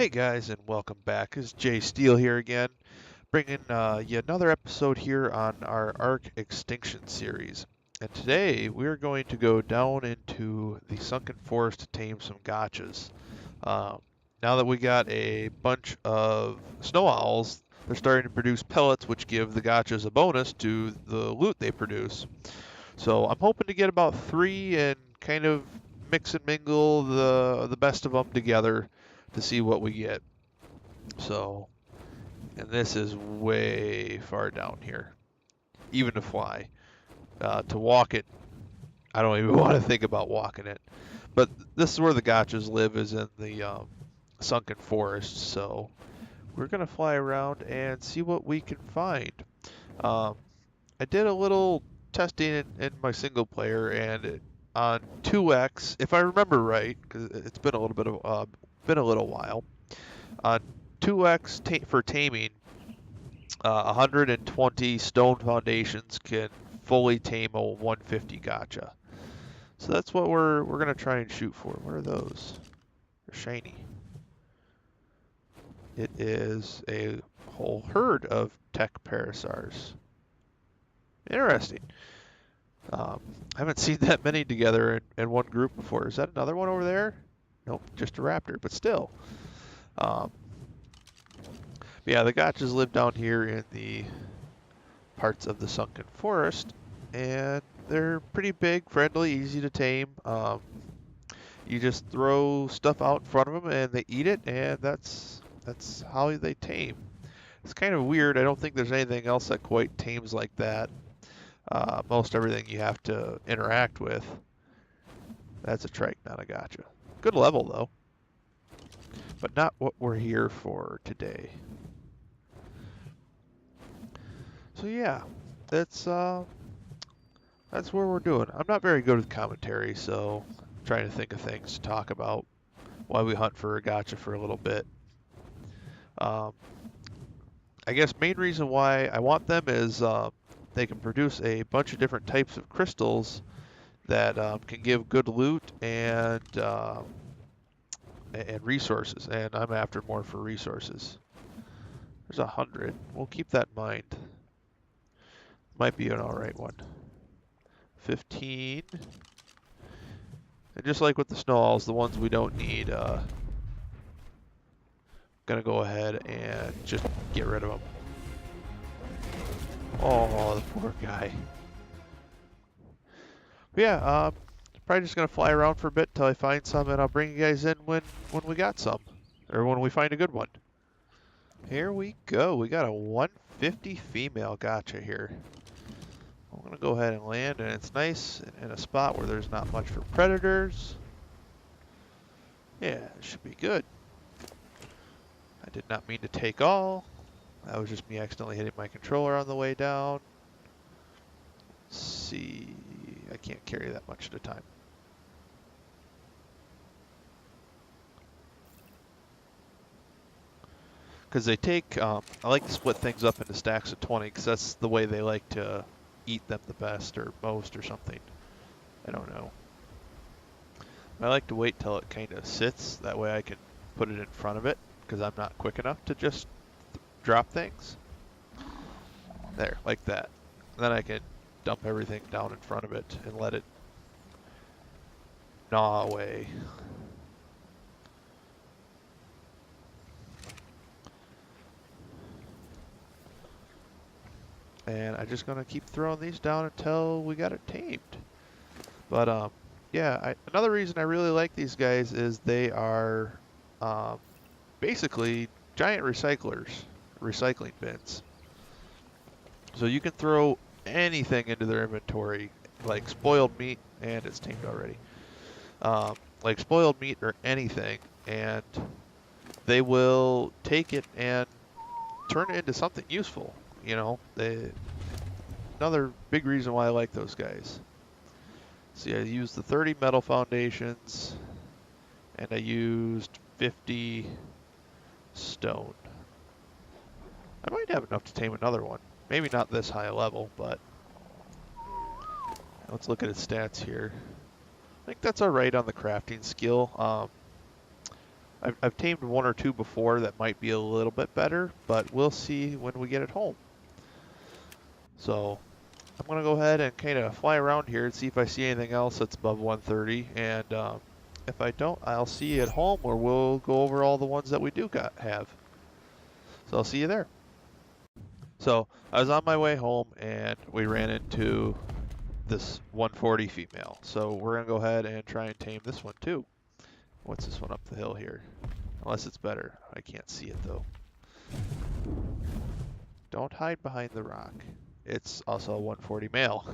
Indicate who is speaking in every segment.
Speaker 1: Hey guys, and welcome back. It's jsteel here again, bringing yet another episode here on our Ark Extinction series. And today we're going to go down into the sunken forest to tame some gachas. Now that we got a bunch of snow owls, they're starting to produce pellets, which give the gachas a bonus to the loot they produce. So I'm hoping to get about three and kind of mix and mingle the best of them together to see what we get. So, and this is way far down here, even to fly. To walk it, I don't even want to think about walking it. But this is where the gachas live, is in the sunken forest. So we're gonna fly around and see what we can find. Um, I did a little testing in my single player, and on 2x, if I remember right, because it's been a little bit of been a little while. On 2x for taming, 120 stone foundations can fully tame a 150 gacha. So that's what we're gonna try and shoot for. What are those? They're shiny. It is a whole herd of tech parasars. Interesting. I haven't seen that many together in one group before. Is that another one over there? Nope, just a raptor, but still. Um, yeah, the gachas live down here in the parts of the sunken forest, and they're pretty big, friendly, easy to tame. You just throw stuff out in front of them, and they eat it, and that's how they tame. It's kind of weird. I don't think there's anything else that quite tames like that. Most everything you have to interact with. That's a trike, not a gacha. Good level though, but not what we're here for today. So yeah, that's where we're doing. I'm not very good with commentary, so I'm trying to think of things to talk about while we hunt for a gacha for a little bit. Um, I guess main reason why I want them is they can produce a bunch of different types of crystals that can give good loot and resources, and I'm after more for resources. There's 100. We'll keep that in mind. Might be an alright one. 15. And just like with the snow owls, the ones we don't need, gonna go ahead and just get rid of them. Oh, the poor guy. But yeah, probably just gonna fly around for a bit till I find some, and I'll bring you guys in when we got some, or when we find a good one. Here we go. We got a 150 female gacha here. I'm gonna go ahead and land, and it's nice in a spot where there's not much for predators. Yeah, it should be good. I did not mean to take all. That was just me accidentally hitting my controller on the way down. Let's see, I can't carry that much at a time. Because they take, I like to split things up into stacks of 20, because that's the way they like to eat them the best or most or something. I don't know. I like to wait till it kind of sits, that way I can put it in front of it, because I'm not quick enough to just drop things. There, like that. And then I can dump everything down in front of it and let it gnaw away. And I'm just gonna keep throwing these down until we got it tamed. But yeah, another reason I really like these guys is they are basically giant recycling bins. So you can throw anything into their inventory, like spoiled meat, and it's tamed already. Like spoiled meat or anything, and they will take it and turn it into something useful. You know, another big reason why I like those guys. See, I used the 30 metal foundations, and I used 50 stone. I might have enough to tame another one. Maybe not this high a level, but let's look at its stats here. I think that's alright on the crafting skill. I've tamed one or two before that might be a little bit better, but we'll see when we get it home. So I'm going to go ahead and kind of fly around here and see if I see anything else that's above 130. And if I don't, I'll see you at home where we'll go over all the ones that we do have. So I'll see you there. So I was on my way home and we ran into this 140 female. So we're going to go ahead and try and tame this one too. What's this one up the hill here? Unless it's better. I can't see it though. Don't hide behind the rock. It's also a 140 male.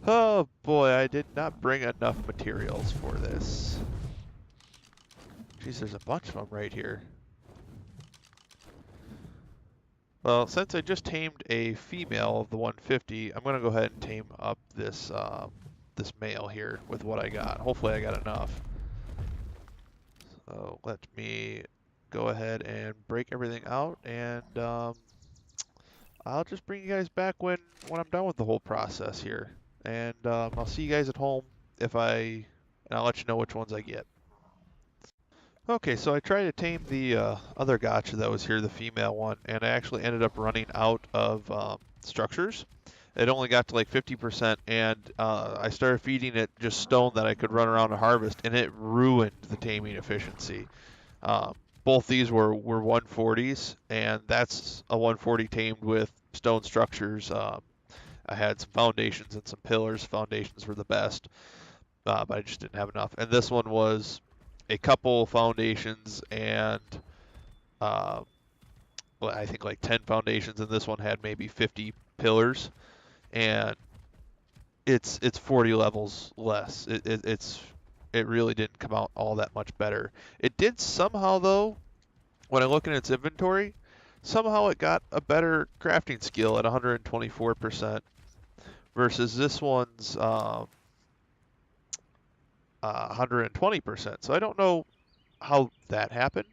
Speaker 1: Oh boy, I did not bring enough materials for this. Jeez, there's a bunch of them right here. Well, since I just tamed a female of the 150, I'm going to go ahead and tame up this this male here with what I got. Hopefully I got enough. So let me go ahead and break everything out, and I'll just bring you guys back when I'm done with the whole process here. And I'll see you guys at home and I'll let you know which ones I get. Okay, so I tried to tame the other gotcha that was here, the female one, and I actually ended up running out of structures. It only got to like 50%, and I started feeding it just stone that I could run around and harvest, and it ruined the taming efficiency. Both these were 140s, and that's a 140 tamed with stone structures. I had some foundations and some pillars. Foundations were the best, but I just didn't have enough. And this one was a couple foundations and well, I think like 10 foundations, and this one had maybe 50 pillars, and it's 40 levels less. It really didn't come out all that much better. It did somehow though, when I look in its inventory, somehow it got a better crafting skill at 124% versus this one's 120%. So I don't know how that happened,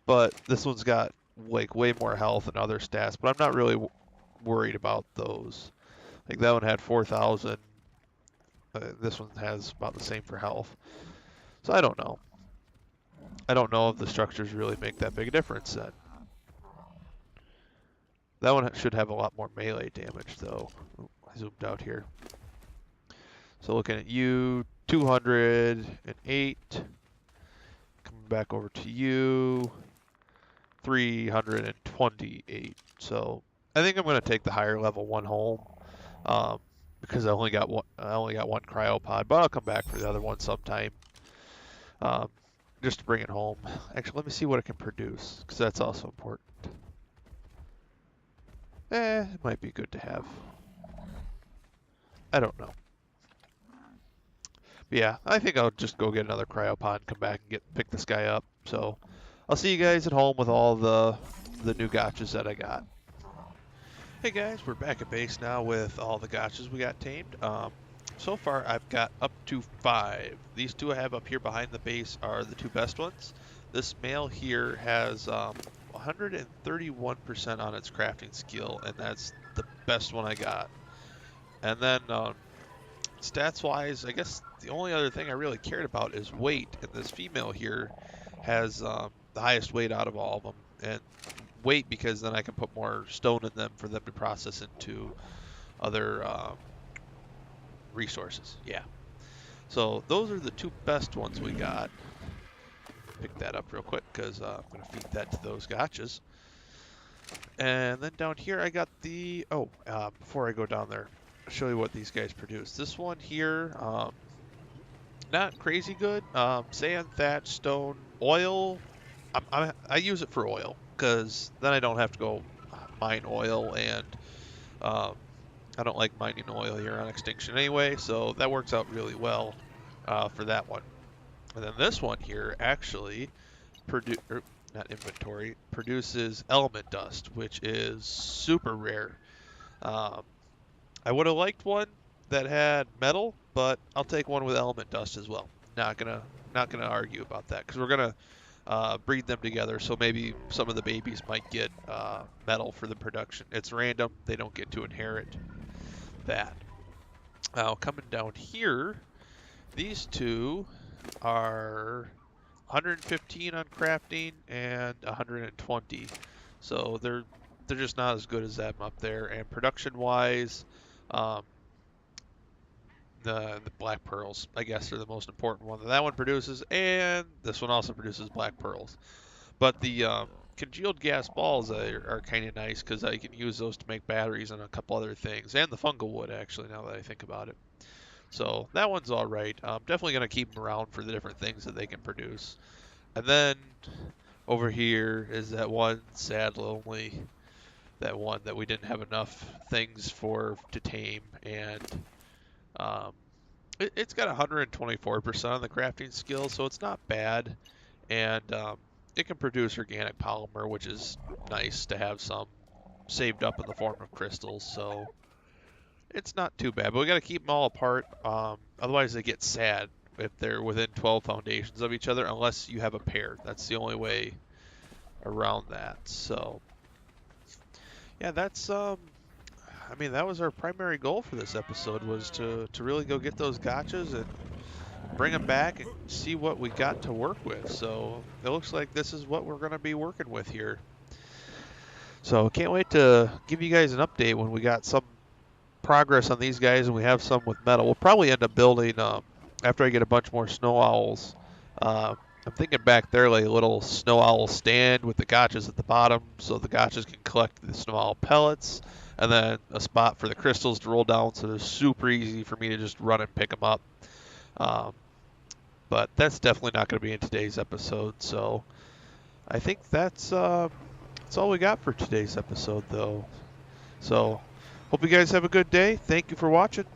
Speaker 1: but this one's got like way more health and other stats, but I'm not really worried about those. Like that one had 4,000. This one has about the same for health. So I don't know. I don't know if the structures really make that big a difference then. That one should have a lot more melee damage though. Ooh, I zoomed out here. So looking at you, 208. Coming back over to you, 328. So I think I'm going to take the higher level one home because I only got one cryopod, but I'll come back for the other one sometime just to bring it home. Actually, let me see what it can produce because that's also important. It might be good to have. I don't know. But yeah, I think I'll just go get another cryopod and come back and pick this guy up. So I'll see you guys at home with all the new gotchas that I got. Hey guys, we're back at base now with all the gotchas we got tamed. So far I've got up to 5. These two I have up here behind the base are the two best ones. This male here has 131% on its crafting skill, and that's the best one I got. And then stats wise, I guess the only other thing I really cared about is weight, and this female here has the highest weight out of all of them. And weight because then I can put more stone in them for them to process into other resources. Yeah. So those are the two best ones we got. Pick that up real quick because I'm going to feed that to those gotchas. And then down here I got the... Oh, before I go down there, I'll show you what these guys produce. This one here, not crazy good. Sand, thatch, stone, oil. I use it for oil because then I don't have to go mine oil, and I don't like mining oil here on Extinction anyway, so that works out really well for that one. And then this one here actually produces element dust, which is super rare. I would have liked one that had metal, but I'll take one with element dust as well. Not gonna argue about that because we're gonna breed them together, so maybe some of the babies might get metal for the production. It's random; they don't get to inherit that. Now coming down here, these two are 115 on crafting and 120. So they're just not as good as them up there. And production wise, um, the black pearls, I guess, are the most important one that one produces, and this one also produces black pearls. But the congealed gas balls are kind of nice because I can use those to make batteries and a couple other things, and the fungal wood actually. Now that I think about it, so that one's all right. I'm definitely gonna keep them around for the different things that they can produce. And then over here is that one sad, lonely, that one that we didn't have enough things for to tame, and um, it's got 124% on the crafting skill, so it's not bad, and it can produce organic polymer, which is nice to have some saved up in the form of crystals. So it's not too bad, but we got to keep them all apart. Otherwise, they get sad if they're within 12 foundations of each other, unless you have a pair. That's the only way around that. So yeah, that's I mean, that was our primary goal for this episode, was to really go get those gotchas and bring them back and see what we got to work with. So it looks like this is what we're going to be working with here. So can't wait to give you guys an update when we got some progress on these guys and we have some with metal. We'll probably end up building, after I get a bunch more snow owls, I'm thinking back there like a little snow owl stand with the gotchas at the bottom so the gotchas can collect the snow owl pellets, and then a spot for the crystals to roll down so it's super easy for me to just run and pick them up. Um, but that's definitely not going to be in today's episode. So I think that's all we got for today's episode, though. So hope you guys have a good day. Thank you for watching.